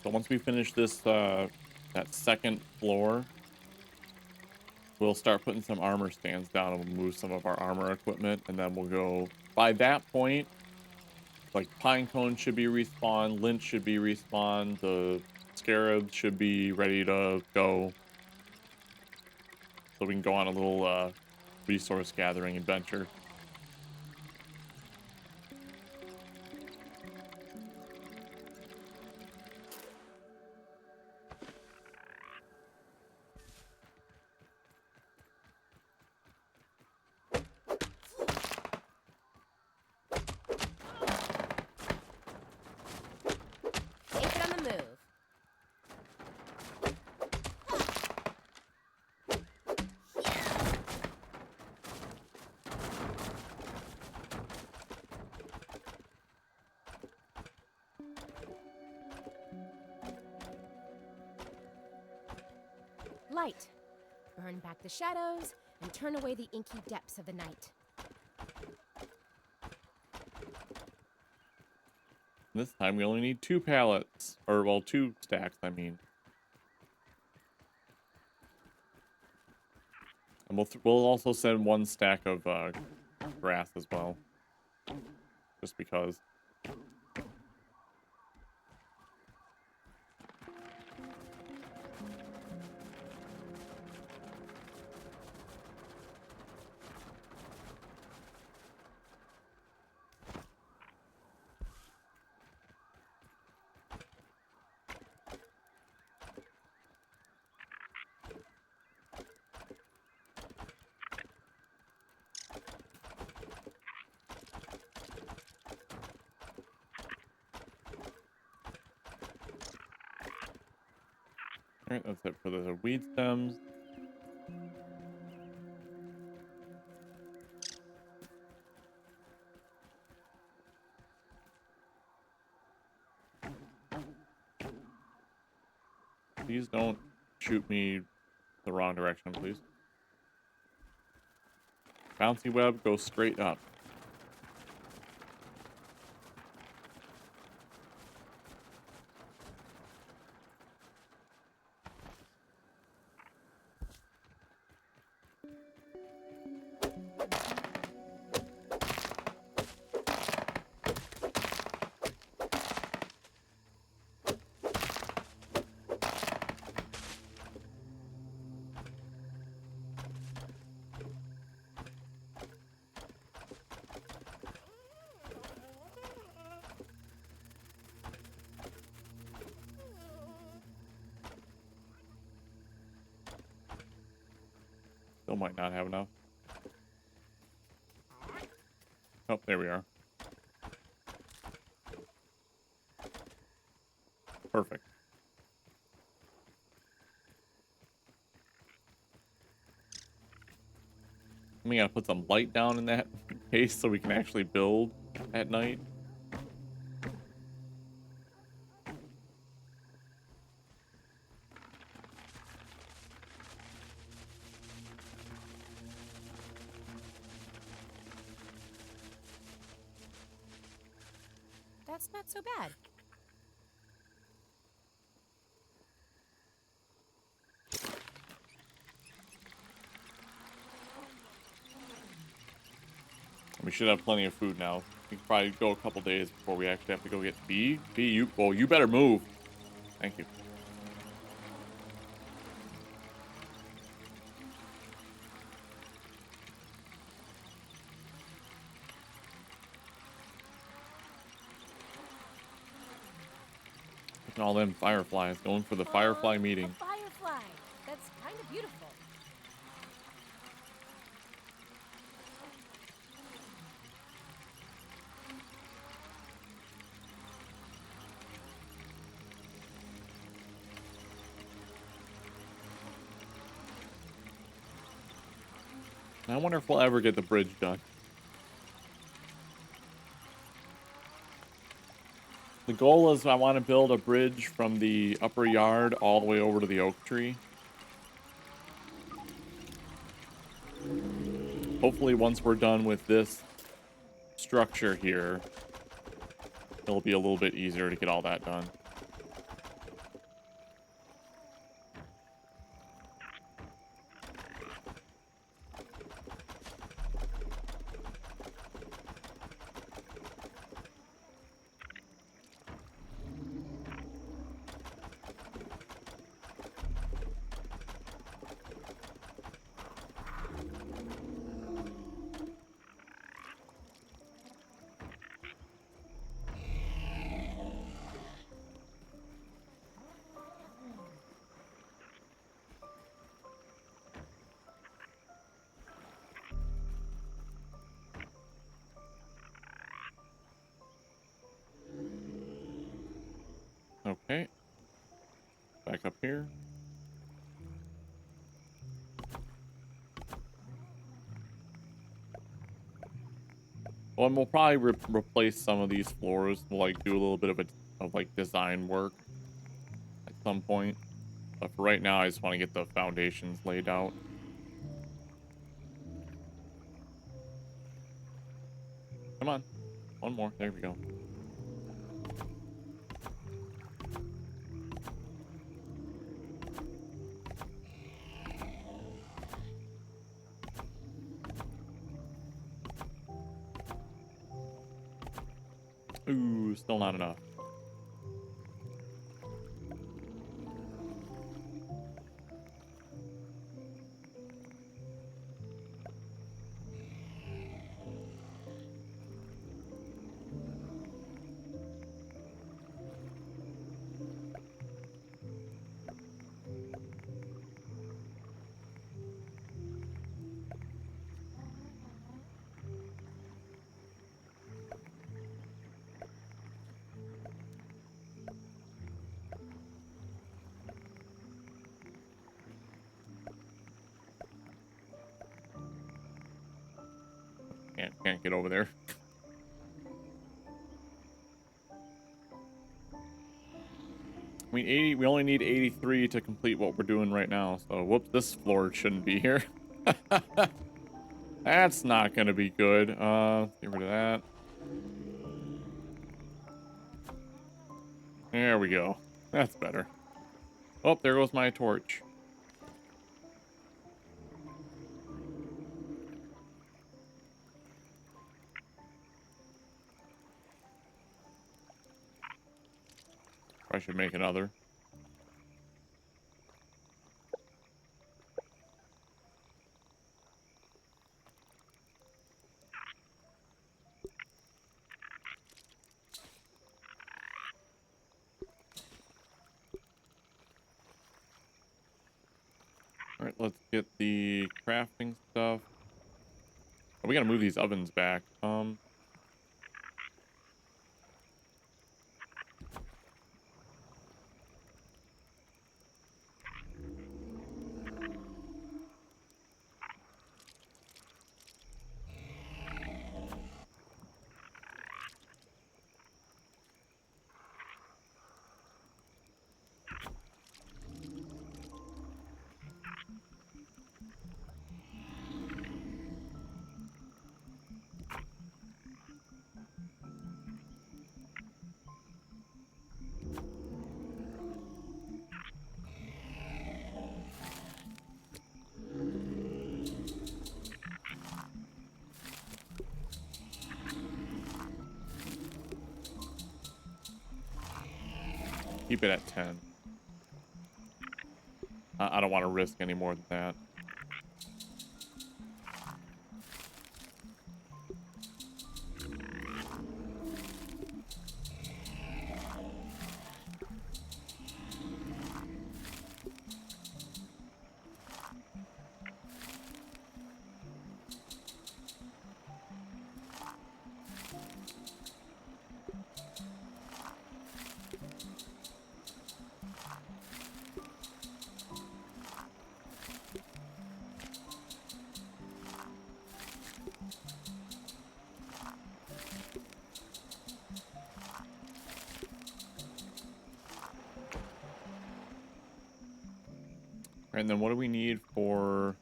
So once we finish this, that second floor, we'll start putting some armor stands down and we'll move some of our armor equipment, and then we'll go. By that point, like Pinecone should be respawned, Lynch should be respawned, the Scarab should be ready to go, so we can go on a little resource gathering adventure. Take it on the move. Light. Burn back the shadows and turn away the inky depths of the night. This time we only need 2 pallets. Or, well, 2 stacks, I mean. And we'll also send 1 stack of grass as well. Just because. Alright, that's it for the weed stems. Please don't shoot me the wrong direction, please. Bouncy web, go straight up. Still might not have enough. Oh, there we are. Perfect. We gotta put some light down in that case so we can actually build at night. That's not so bad. We should have plenty of food now. We can probably go a couple days before we actually have to go get B. B, you, well, you better move. Thank you. Look at all them fireflies going for the firefly meeting. A firefly. That's kind of beautiful. I wonder if we'll ever get the bridge done. The goal is I want to build a bridge from the upper yard all the way over to the oak tree. Hopefully once we're done with this structure here, it'll be a little bit easier to get all that done. here. Well, and we'll probably replace some of these floors. We'll like do a little bit of like design work at some point. But for right now, I just want to get the foundations laid out. Come on, one more. There we go. Ooh, still not enough. Can't get over there. I mean, 80. We only need 83 to complete what we're doing right now. So, whoops, this floor shouldn't be here. That's not gonna be good. Let's get rid of that. There we go. That's better. Oh, there goes my torch. I should make another. All right, let's get the crafting stuff. Oh, we gotta move these ovens back. Keep it at 10. I don't want to risk any more than that. And then what do we need for...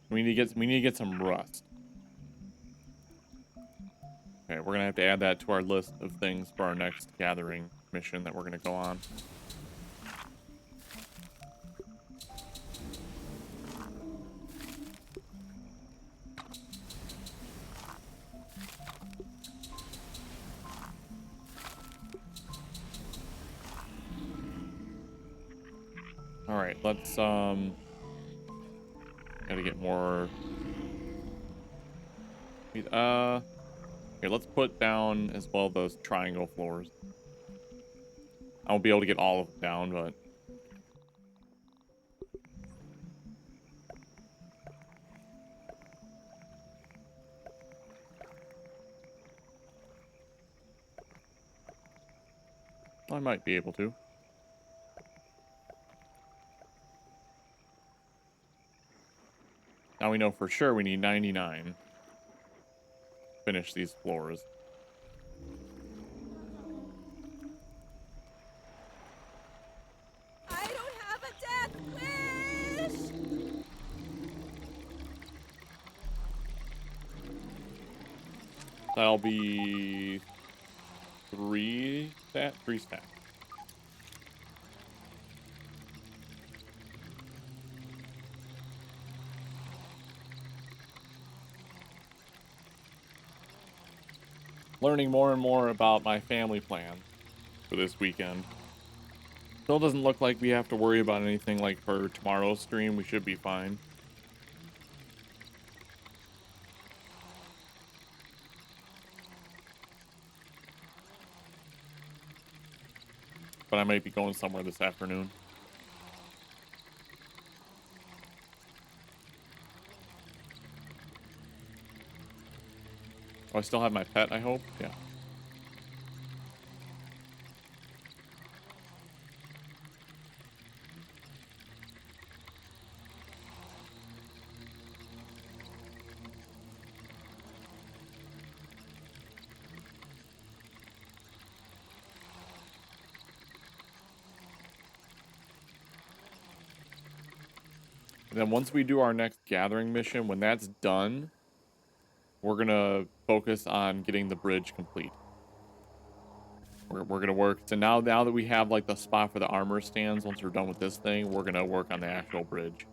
We need to get some rust. Okay, we're gonna have to add that to our list of things for our next gathering mission that we're gonna go on. All right, let's gotta get more. Here, let's put down as well those triangle floors. I won't be able to get all of them down, but I might be able to. Now we know for sure we need 99 to finish these floors. I don't have a death wish! That'll be three stacks. Learning more and more about my family plan for this weekend. Still doesn't look like we have to worry about anything like for tomorrow's stream. We should be fine. But I might be going somewhere this afternoon. Oh, I still have my pet, I hope? Yeah. And then once we do our next gathering mission, when that's done, we're gonna focus on getting the bridge complete. We're gonna work. So now that we have like the spot for the armor stands, once we're done with this thing, we're gonna work on the actual bridge.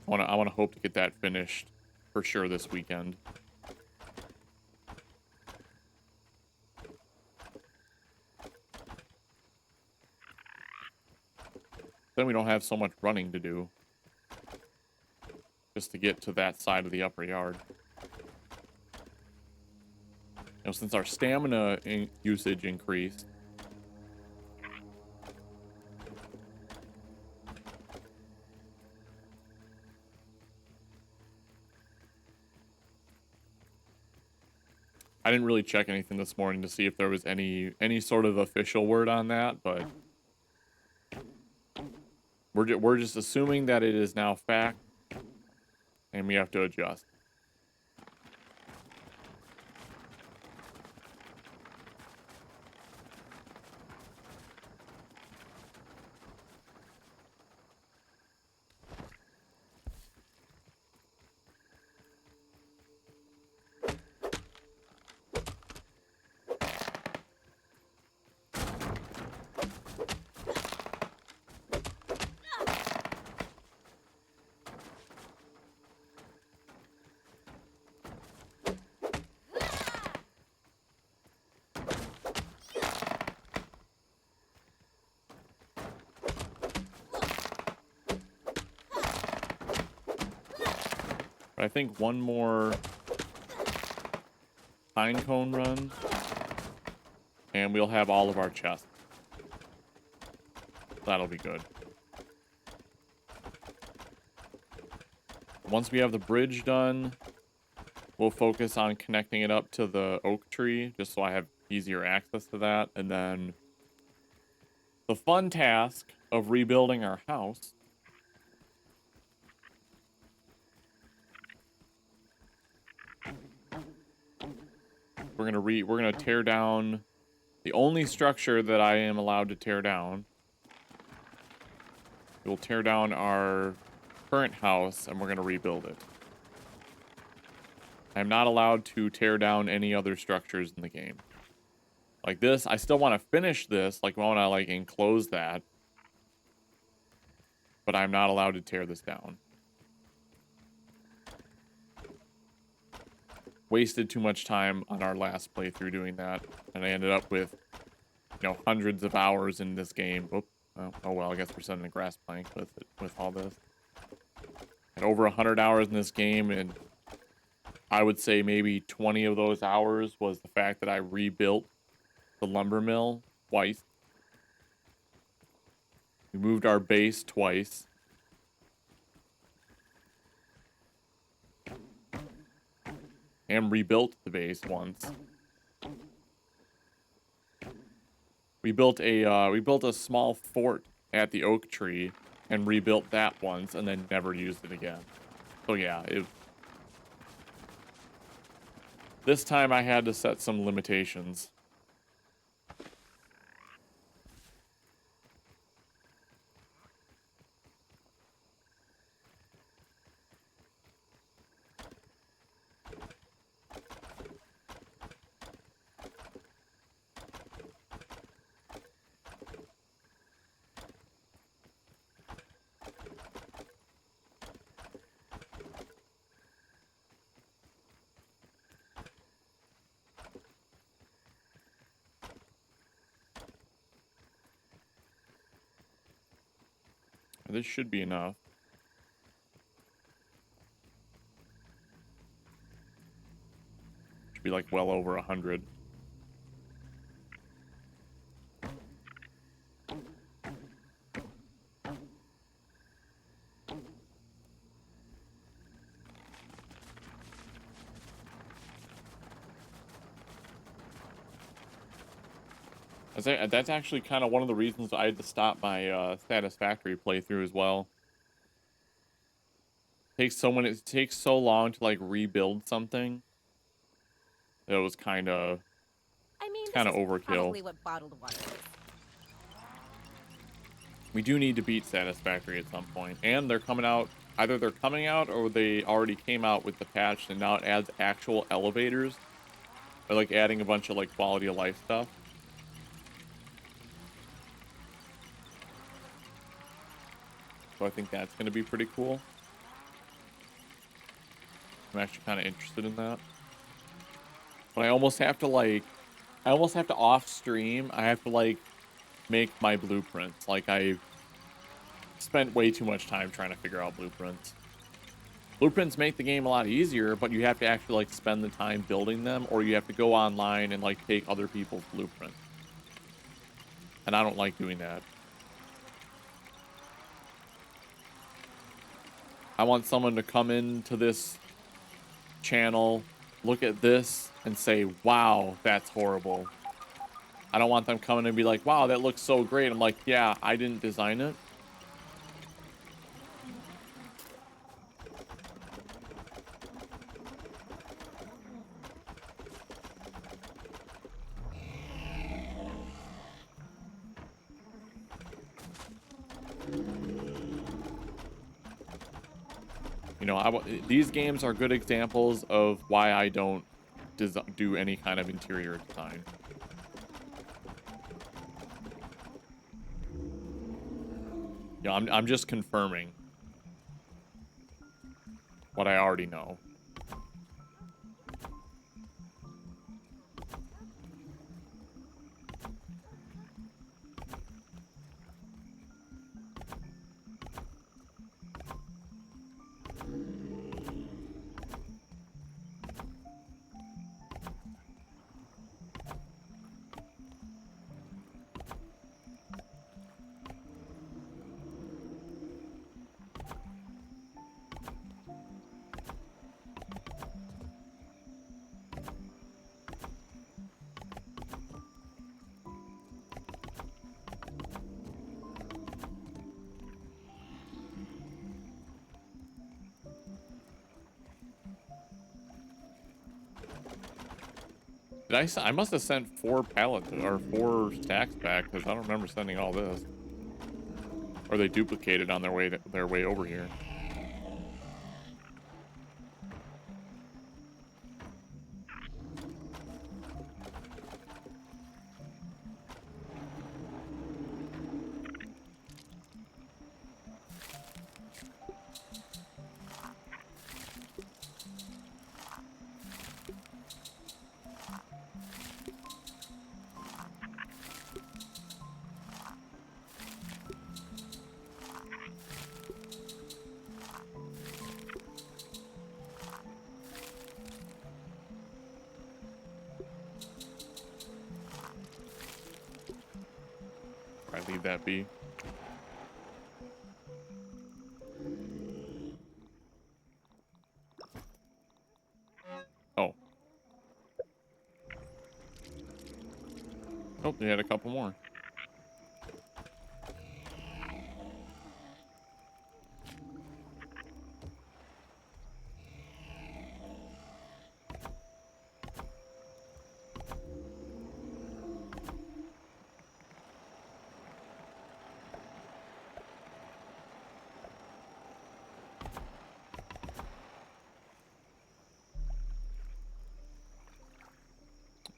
I wanna hope to get that finished for sure this weekend. Then we don't have so much running to do. Just to get to that side of the upper yard. You know, since our stamina usage increased. I didn't really check anything this morning to see if there was any sort of official word on that, but we're just assuming that it is now fact, and we have to adjust. But I think one more pine cone run, and we'll have all of our chests. That'll be good. Once we have the bridge done, we'll focus on connecting it up to the oak tree, just so I have easier access to that. And then the fun task of rebuilding our house. We're gonna tear down the only structure that I am allowed to tear down. We'll tear down our current house and we're gonna rebuild it. I'm not allowed to tear down any other structures in the game. Like this, I still want to finish this, like I want to like enclose that. But I'm not allowed to tear this down. Wasted too much time on our last playthrough doing that, and I ended up with, you know, hundreds of hours in this game. Oop. Oh well, I guess we're setting a grass plank with all this. And over 100 hours in this game, and I would say maybe 20 of those hours was the fact that I rebuilt the lumber mill twice. We moved our base twice. And rebuilt the base once. We built a small fort at the oak tree and rebuilt that once and then never used it again. So yeah, this time I had to set some limitations. This should be enough. Should be like well over 100. That's actually kind of one of the reasons I had to stop my Satisfactory playthrough as well. It takes so long to like rebuild something. It was I mean, it's this kind of is overkill. probably what bottled water is. We do need to beat Satisfactory at some point, and they're coming out. Either they're coming out or they already came out with the patch, and now it adds actual elevators, or like adding a bunch of like quality of life stuff. So I think that's going to be pretty cool. I'm actually kind of interested in that. But I almost have to off stream. I have to like make my blueprints. Like I spent way too much time trying to figure out blueprints. Blueprints make the game a lot easier, but you have to actually like spend the time building them, or you have to go online and like take other people's blueprints. And I don't like doing that. I want someone to come into this channel, look at this, and say, wow, that's horrible. I don't want them coming and be like, wow, that looks so great. I'm like, yeah, I didn't design it. You know, these games are good examples of why I don't do any kind of interior design. You know, I'm just confirming what I already know. I must have sent 4 pallets or 4 stacks back because I don't remember sending all this. Or they duplicated on their way over here. I leave that be. Oh. Oh, they had a couple more.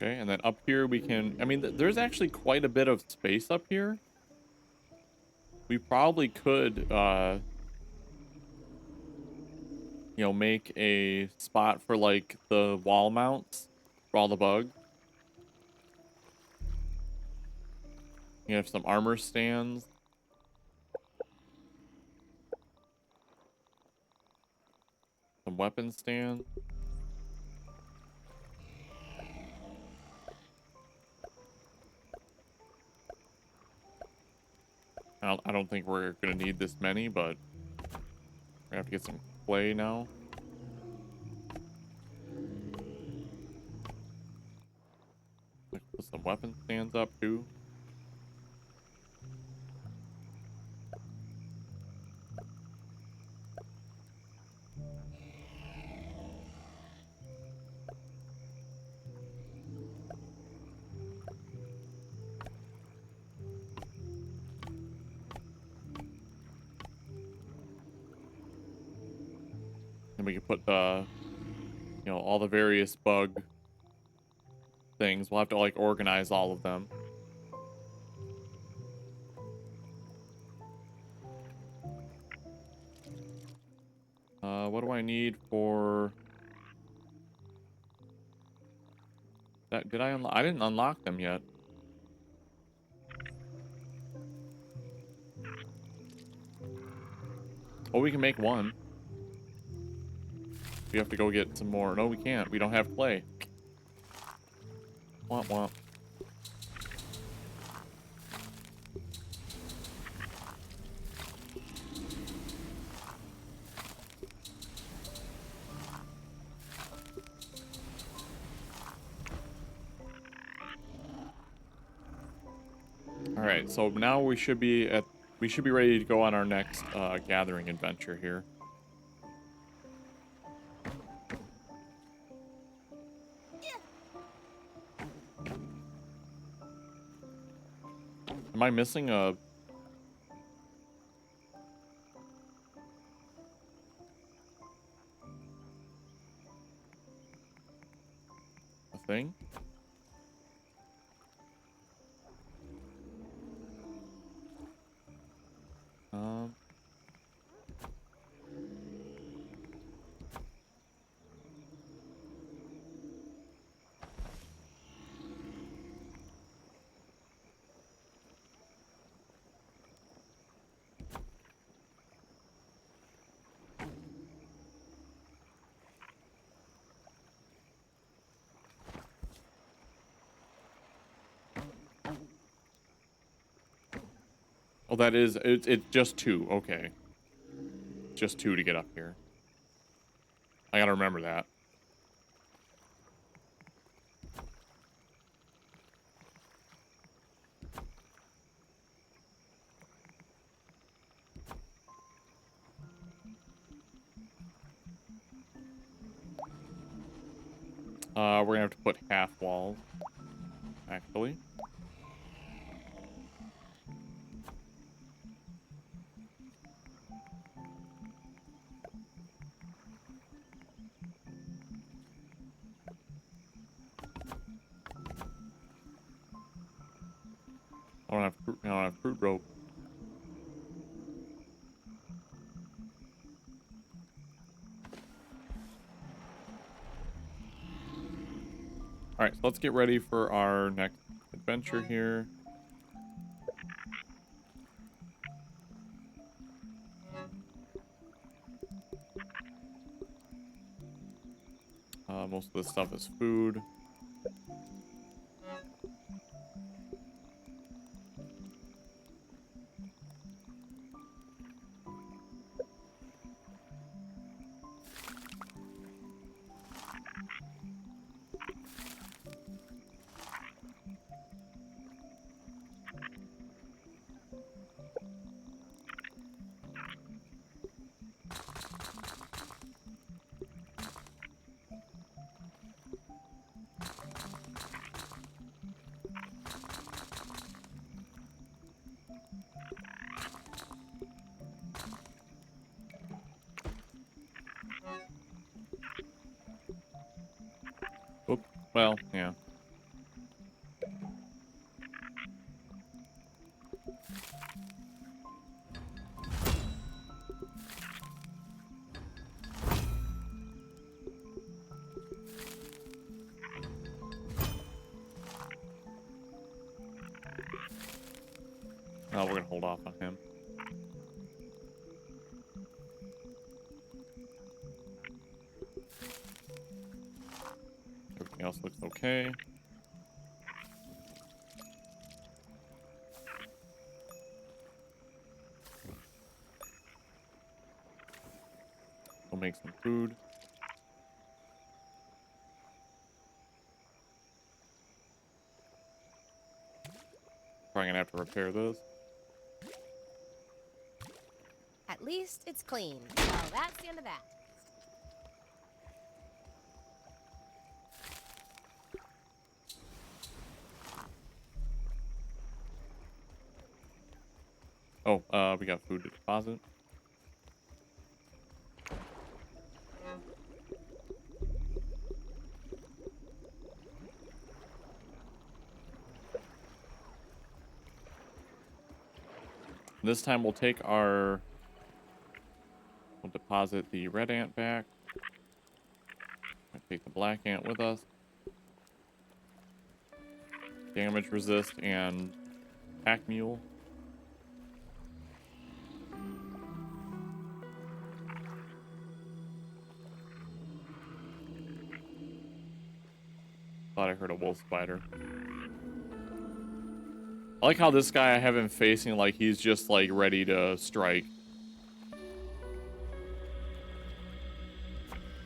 Okay, and then up here we can, I mean, there's actually quite a bit of space up here. We probably could, you know, make a spot for, like, the wall mounts for all the bugs. You have some armor stands. Some weapon stands. I don't think we're gonna need this many, but we have to get some clay now. Like, put some weapon stands up too. And we can put the, you know, all the various bug things. We'll have to like organize all of them. What do I need for that? Did I unlock? I didn't unlock them yet. Oh, we can make one. We have to go get some more. No, we can't. We don't have clay. Womp womp. All right, so now we should be ready to go on our next gathering adventure here. Am I missing a thing? Um. Oh, that is it's just two. Okay, just two to get up here. I gotta remember that. We're gonna have to put half walls, actually. I don't have fruit rope. All right, so let's get ready for our next adventure here. Most of this stuff is food. Oop. Well, yeah. Oh, we're gonna hold off on him. Everything else looks okay. We'll make some food. Probably gonna have to repair this. At least it's clean. So that's the end of that. Oh, we got food to deposit. This time we'll deposit the red ant back. Take the black ant with us. Damage resist and pack mule. Thought I heard a wolf spider. I like how this guy, I have him facing like he's just like ready to strike.